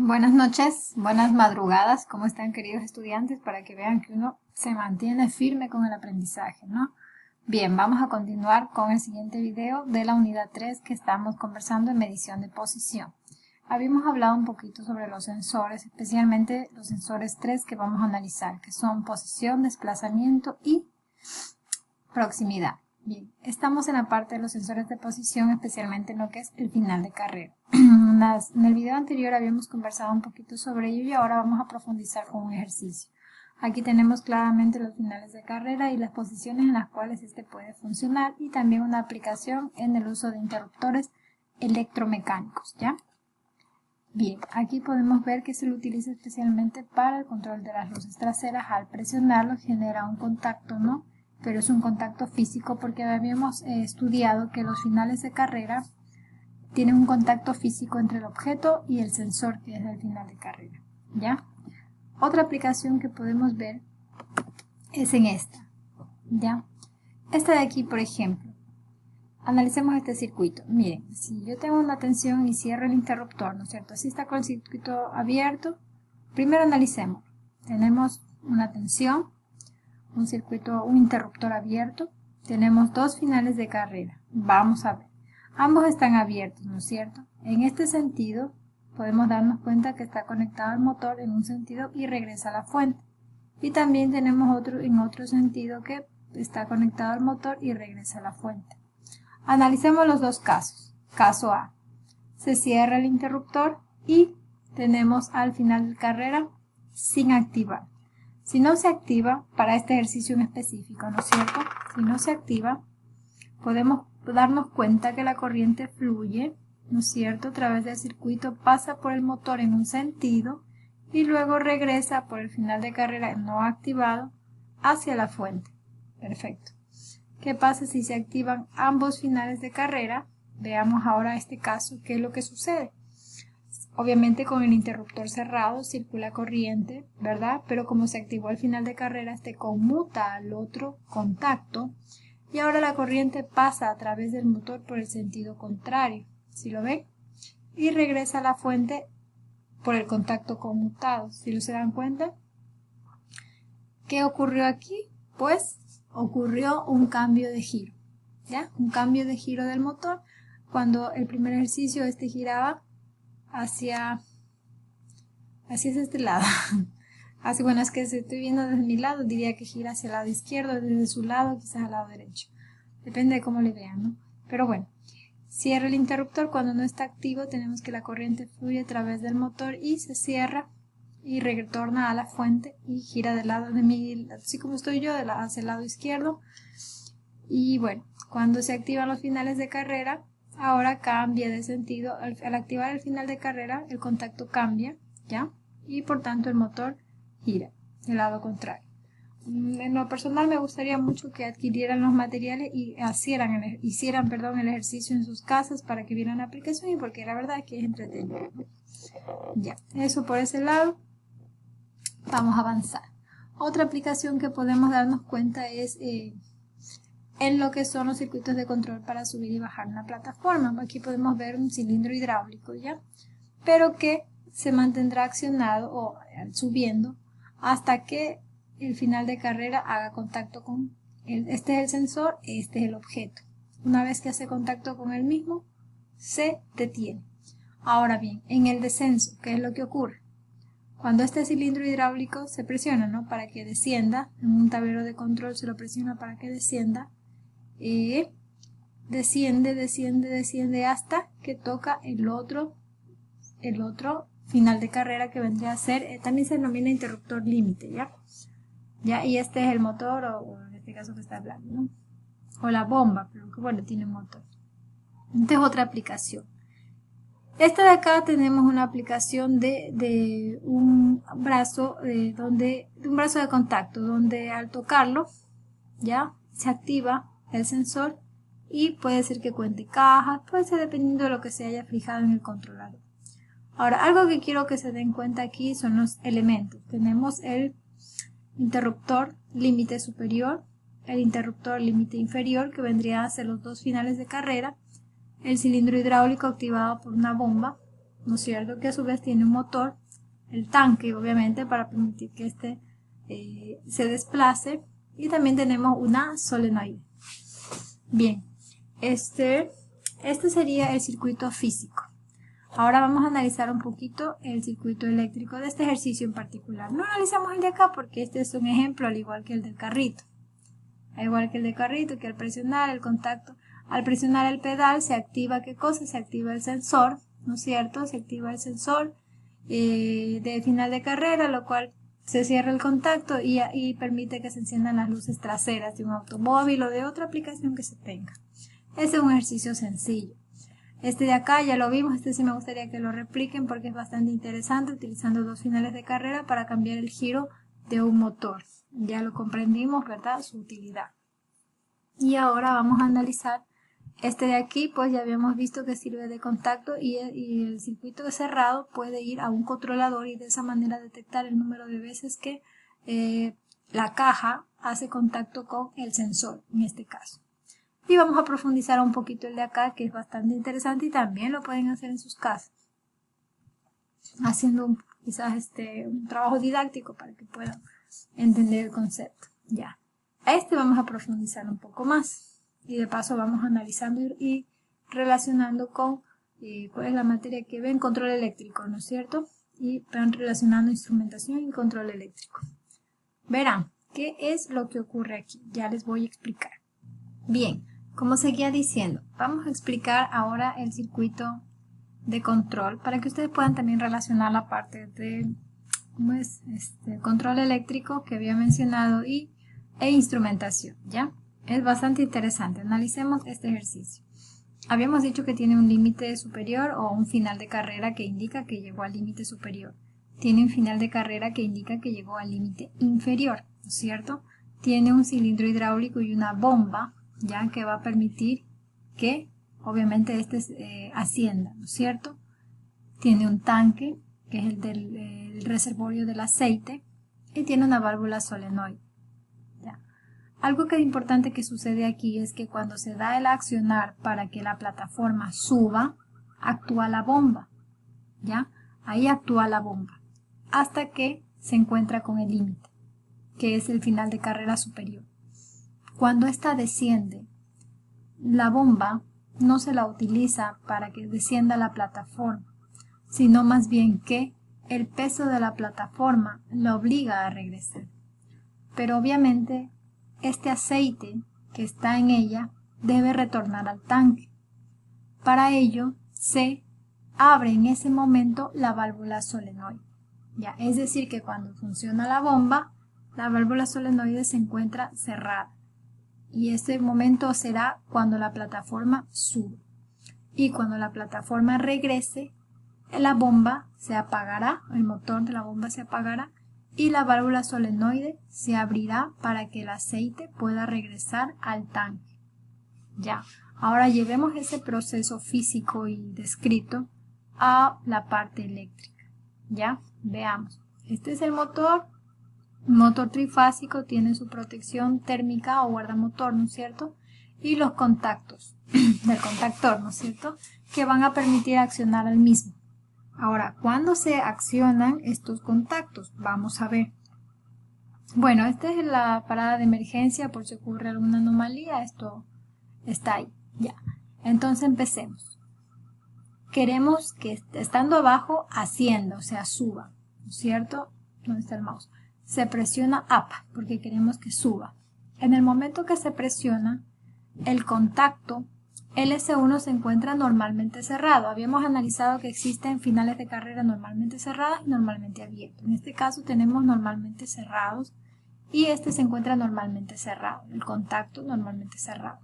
Buenas noches, buenas madrugadas, ¿cómo están queridos estudiantes? Para que vean que uno se mantiene firme con el aprendizaje, ¿no? Bien, vamos a continuar con el siguiente video de la unidad 3 que estamos conversando en medición de posición. Habíamos hablado un poquito sobre los sensores, especialmente los sensores 3 que vamos a analizar, que son posición, desplazamiento y proximidad. Bien, estamos en la parte de los sensores de posición, especialmente en lo que es el final de carrera. En el video anterior habíamos conversado un poquito sobre ello y ahora vamos a profundizar con un ejercicio. Aquí tenemos claramente los finales de carrera y las posiciones en las cuales este puede funcionar y también una aplicación en el uso de interruptores electromecánicos, ¿ya? Bien, aquí podemos ver que se lo utiliza especialmente para el control de las luces traseras. Al presionarlo genera un contacto, ¿no? Pero es un contacto físico porque habíamos estudiado que los finales de carrera tienen un contacto físico entre el objeto y el sensor, que es el final de carrera, ¿ya? Otra aplicación que podemos ver es en esta, ¿ya? Esta de aquí, por ejemplo. Analicemos este circuito. Miren, si yo tengo una tensión y cierro el interruptor, ¿no es cierto? Así está con el circuito abierto. Primero analicemos. Tenemos una tensión, un interruptor abierto. Tenemos dos finales de carrera. Vamos a ver. Ambos están abiertos, ¿no es cierto? En este sentido, podemos darnos cuenta que está conectado al motor en un sentido y regresa a la fuente. Y también tenemos otro en otro sentido que está conectado al motor y regresa a la fuente. Analicemos los dos casos. Caso A. Se cierra el interruptor y tenemos al final de carrera sin activar. Si no se activa, para este ejercicio en específico, ¿no es cierto? Si no se activa, podemos darnos cuenta que la corriente fluye, ¿no es cierto? A través del circuito, pasa por el motor en un sentido y luego regresa por el final de carrera no activado hacia la fuente. Perfecto. ¿Qué pasa si se activan ambos finales de carrera? Veamos ahora este caso, ¿qué es lo que sucede? Obviamente con el interruptor cerrado circula corriente, ¿verdad? Pero como se activó el final de carrera, este conmuta al otro contacto y ahora la corriente pasa a través del motor por el sentido contrario, ¿sí lo ven? Y regresa a la fuente por el contacto conmutado, ¿sí lo se dan cuenta? ¿Qué ocurrió aquí? Pues ocurrió un cambio de giro, ¿ya? Un cambio de giro del motor. Cuando el primer ejercicio giraba hacia este lado. Así, bueno, es que si estoy viendo desde mi lado, diría que gira hacia el lado izquierdo, desde su lado, quizás al lado derecho. Depende de cómo le vean, ¿no? Pero bueno, cierra el interruptor. Cuando no está activo, tenemos que la corriente fluye a través del motor y se cierra y retorna a la fuente y gira del lado de mí, así como estoy yo, hacia el lado izquierdo. Y bueno, cuando se activan los finales de carrera, ahora cambia de sentido. Al activar el final de carrera, el contacto cambia, ¿ya? Y por tanto el motor gira del lado contrario. En lo personal me gustaría mucho que adquirieran los materiales y hicieran el ejercicio en sus casas para que vieran la aplicación y porque la verdad es que es entretenido. Ya, eso por ese lado. Vamos a avanzar. Otra aplicación que podemos darnos cuenta es en lo que son los circuitos de control para subir y bajar una plataforma. Aquí podemos ver un cilindro hidráulico, ¿ya? Pero que se mantendrá accionado o subiendo hasta que el final de carrera haga contacto con este es el sensor, este es el objeto. Una vez que hace contacto con el mismo, se detiene. Ahora bien, en el descenso, ¿qué es lo que ocurre? Cuando este cilindro hidráulico se presiona, ¿no? Para que descienda, en un tablero de control se lo presiona para que descienda, desciende hasta que toca el otro final de carrera que vendría a ser, también se denomina interruptor límite, ¿ya? Y este es el motor, o en este caso que está hablando, ¿no? O la bomba, pero que bueno, tiene motor. Esta es otra aplicación. Esta de acá tenemos una aplicación de un brazo de contacto, donde al tocarlo, ¿ya? Se activa el sensor y puede ser que cuente cajas, puede ser dependiendo de lo que se haya fijado en el controlador. Ahora, algo que quiero que se den cuenta aquí son los elementos. Tenemos el interruptor límite superior, el interruptor límite inferior, que vendría a ser los dos finales de carrera, el cilindro hidráulico activado por una bomba, ¿no es cierto? Que a su vez tiene un motor, el tanque, obviamente, para permitir que este se desplace. Y también tenemos una solenoide. Bien, este sería el circuito físico. Ahora vamos a analizar un poquito el circuito eléctrico de este ejercicio en particular. No analizamos el de acá porque este es un ejemplo al igual que el del carrito. Al igual que el del carrito, que al presionar el contacto, al presionar el pedal se activa, ¿qué cosa? Se activa el sensor, ¿no es cierto? Se activa el sensor de final de carrera, lo cual se cierra el contacto y permite que se enciendan las luces traseras de un automóvil o de otra aplicación que se tenga. Este es un ejercicio sencillo. Este de acá ya lo vimos, este sí me gustaría que lo repliquen porque es bastante interesante, utilizando dos finales de carrera para cambiar el giro de un motor. Ya lo comprendimos, ¿verdad? Su utilidad. Y ahora vamos a analizar este de aquí, pues ya habíamos visto que sirve de contacto y el circuito cerrado puede ir a un controlador y de esa manera detectar el número de veces que la caja hace contacto con el sensor, en este caso. Y vamos a profundizar un poquito el de acá, que es bastante interesante y también lo pueden hacer en sus casas, haciendo quizás un trabajo didáctico para que puedan entender el concepto. Ya, a este vamos a profundizar un poco más y de paso vamos analizando y relacionando con cuál es la materia que ven, control eléctrico, ¿no es cierto? Y van relacionando instrumentación y control eléctrico. Verán, ¿qué es lo que ocurre aquí? Ya les voy a explicar. Bien, como seguía diciendo, vamos a explicar ahora el circuito de control para que ustedes puedan también relacionar la parte de control eléctrico que había mencionado e instrumentación, ¿ya? Es bastante interesante. Analicemos este ejercicio. Habíamos dicho que tiene un límite superior o un final de carrera que indica que llegó al límite superior. Tiene un final de carrera que indica que llegó al límite inferior, ¿no es cierto? Tiene un cilindro hidráulico y una bomba, ya que va a permitir que obviamente ascienda, ¿no es cierto? Tiene un tanque, que es el del reservorio del aceite, y tiene una válvula solenoide. ¿Ya? Algo que es importante que sucede aquí es que cuando se da el accionar para que la plataforma suba, actúa la bomba, ¿ya? Ahí actúa la bomba, hasta que se encuentra con el límite, que es el final de carrera superior. Cuando ésta desciende, la bomba no se la utiliza para que descienda la plataforma, sino más bien que el peso de la plataforma la obliga a regresar. Pero obviamente este aceite que está en ella debe retornar al tanque. Para ello se abre en ese momento la válvula solenoide. Ya, es decir que cuando funciona la bomba, la válvula solenoide se encuentra cerrada. Y ese momento será cuando la plataforma sube. Y cuando la plataforma regrese, la bomba se apagará, el motor de la bomba se apagará y la válvula solenoide se abrirá para que el aceite pueda regresar al tanque. Ya, ahora llevemos ese proceso físico y descrito a la parte eléctrica. Ya, veamos. Este es el motor. Un motor trifásico tiene su protección térmica o guardamotor, ¿no es cierto? Y los contactos del contactor, ¿no es cierto? Que van a permitir accionar al mismo. Ahora, ¿cuándo se accionan estos contactos? Vamos a ver. Bueno, esta es la parada de emergencia por si ocurre alguna anomalía. Esto está ahí, ya. Entonces empecemos. Queremos que estando abajo ascienda, o sea, suba, ¿no es cierto? ¿Dónde está el mouse? Se presiona up porque queremos que suba. En el momento que se presiona, el contacto LS1 se encuentra normalmente cerrado. Habíamos analizado que existen finales de carrera normalmente cerradas y normalmente abiertos. En este caso tenemos normalmente cerrados y este se encuentra normalmente cerrado, el contacto normalmente cerrado.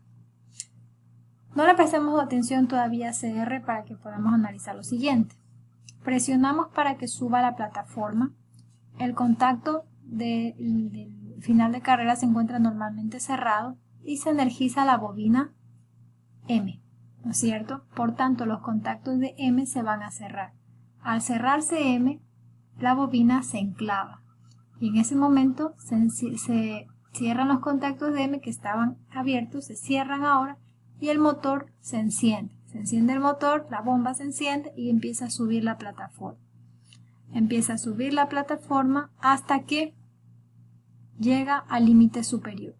No le prestemos atención todavía a CR para que podamos analizar lo siguiente. Presionamos para que suba la plataforma. El contacto del final de carrera se encuentra normalmente cerrado y se energiza la bobina M, ¿no es cierto? Por tanto, los contactos de M se van a cerrar. Al cerrarse M, la bobina se enclava y en ese momento se cierran los contactos de M que estaban abiertos, se cierran ahora y el motor se enciende Se enciende el motor, la bomba se enciende y empieza a subir la plataforma. Empieza a subir la plataforma hasta que llega al límite superior.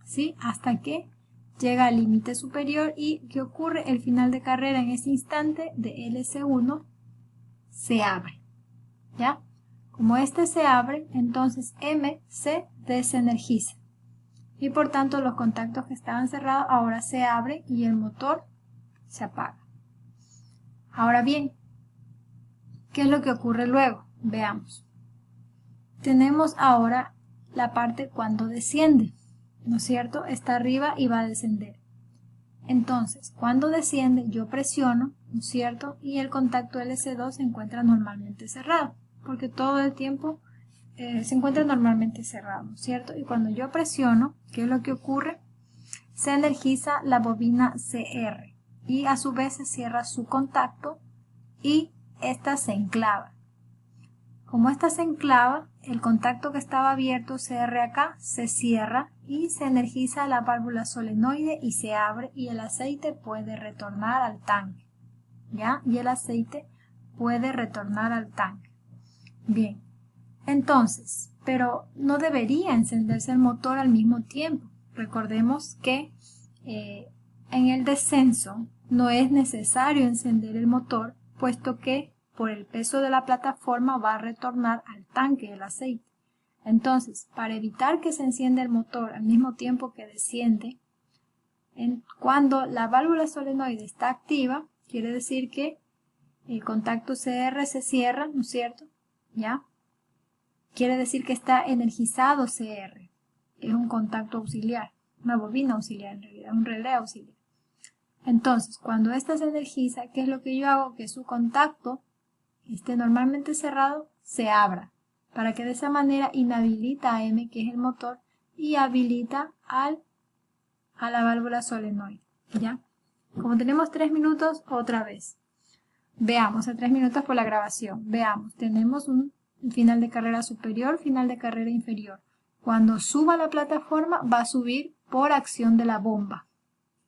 ¿Sí? Hasta que llega al límite superior y ¿qué ocurre? El final de carrera en ese instante de LS1 se abre. ¿Ya? Como este se abre, entonces M se desenergiza. Y por tanto los contactos que estaban cerrados ahora se abren y el motor se apaga. Ahora bien, ¿qué es lo que ocurre luego? Veamos. Tenemos ahora la parte cuando desciende, ¿no es cierto? Está arriba y va a descender. Entonces, cuando desciende, yo presiono, ¿no es cierto? Y el contacto LC2 se encuentra normalmente cerrado, porque todo el tiempo se encuentra normalmente cerrado, ¿no es cierto? Y cuando yo presiono, ¿qué es lo que ocurre? Se energiza la bobina CR y a su vez se cierra su contacto y esta se enclava. Como esta se enclava, el contacto que estaba abierto CR acá se cierra y se energiza la válvula solenoide y se abre y el aceite puede retornar al tanque. ¿Ya? Y el aceite puede retornar al tanque. Bien. Entonces, pero no debería encenderse el motor al mismo tiempo. Recordemos que en el descenso no es necesario encender el motor, puesto que por el peso de la plataforma va a retornar al tanque el aceite. Entonces, para evitar que se encienda el motor al mismo tiempo que desciende, cuando la válvula solenoide está activa, quiere decir que el contacto CR se cierra, ¿no es cierto? ¿Ya? Quiere decir que está energizado CR. Es un contacto auxiliar, una bobina auxiliar en realidad, un relé auxiliar. Entonces, cuando esta se energiza, ¿qué es lo que yo hago? Que su contacto esté normalmente cerrado, se abra, para que de esa manera inhabilita a M, que es el motor, y habilita a la válvula solenoide. ¿Ya? Como tenemos 3 minutos, otra vez. Veamos, a 3 minutos por la grabación. Veamos, tenemos un final de carrera superior, final de carrera inferior. Cuando suba la plataforma va a subir por acción de la bomba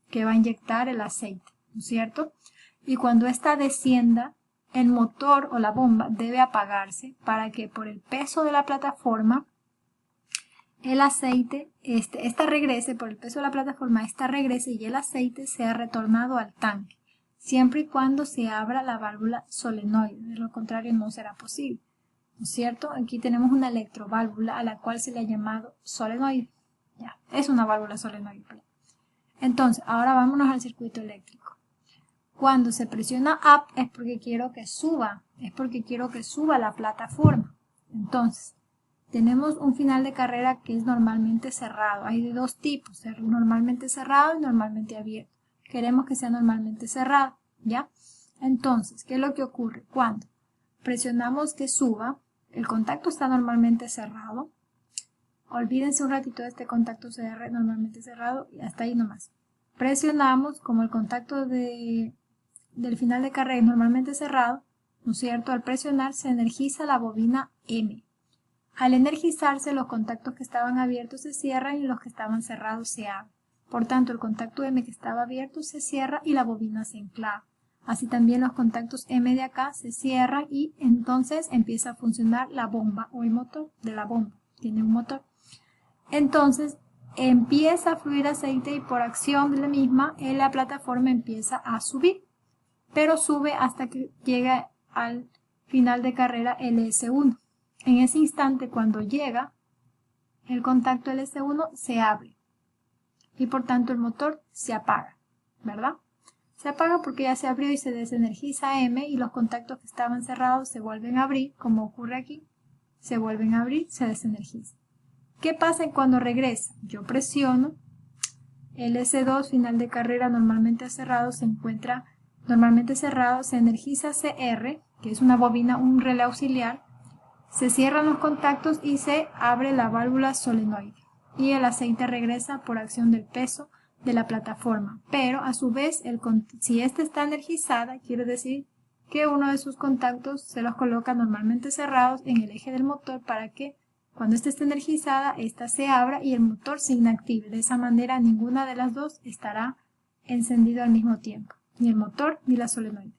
que va a inyectar el aceite, ¿no es cierto? Y cuando ésta descienda, el motor o la bomba debe apagarse para que por el peso de la plataforma el aceite, esta regrese, por el peso de la plataforma, esta regrese y el aceite sea retornado al tanque, siempre y cuando se abra la válvula solenoide, de lo contrario no será posible. ¿No es cierto? Aquí tenemos una electroválvula a la cual se le ha llamado solenoide. Ya, es una válvula solenoide. Entonces, ahora vámonos al circuito eléctrico. Cuando se presiona up es porque quiero que suba, la plataforma. Entonces, tenemos un final de carrera que es normalmente cerrado. Hay de dos tipos, normalmente cerrado y normalmente abierto. Queremos que sea normalmente cerrado, ¿ya? Entonces, ¿qué es lo que ocurre? Cuando presionamos que suba, el contacto está normalmente cerrado. Olvídense un ratito de este contacto CR normalmente cerrado y hasta ahí nomás. Presionamos, como el contacto del final de carrera es normalmente cerrado, ¿no es cierto? Al presionar se energiza la bobina M. Al energizarse, los contactos que estaban abiertos se cierran y los que estaban cerrados se abren. Por tanto, el contacto M que estaba abierto se cierra y la bobina se enclava. Así también los contactos M de acá se cierran y entonces empieza a funcionar la bomba o el motor de la bomba. Tiene un motor. Entonces empieza a fluir aceite y por acción de la misma la plataforma empieza a subir. Pero sube hasta que llega al final de carrera LS1. En ese instante, cuando llega, el contacto LS1 se abre y por tanto el motor se apaga, ¿verdad? Se apaga porque ya se abrió y se desenergiza M y los contactos que estaban cerrados se vuelven a abrir, como ocurre aquí, se vuelven a abrir, se desenergiza. ¿Qué pasa cuando regresa? Yo presiono, el S2 final de carrera normalmente cerrado se encuentra normalmente cerrado, se energiza CR, que es una bobina, un relé auxiliar, se cierran los contactos y se abre la válvula solenoide y el aceite regresa por acción del peso de la plataforma, pero a su vez si esta está energizada quiere decir que uno de sus contactos se los coloca normalmente cerrados en el eje del motor para que cuando esta esté energizada, esta se abra y el motor se inactive. De esa manera ninguna de las dos estará encendido al mismo tiempo. ni el motor ni la solenoide.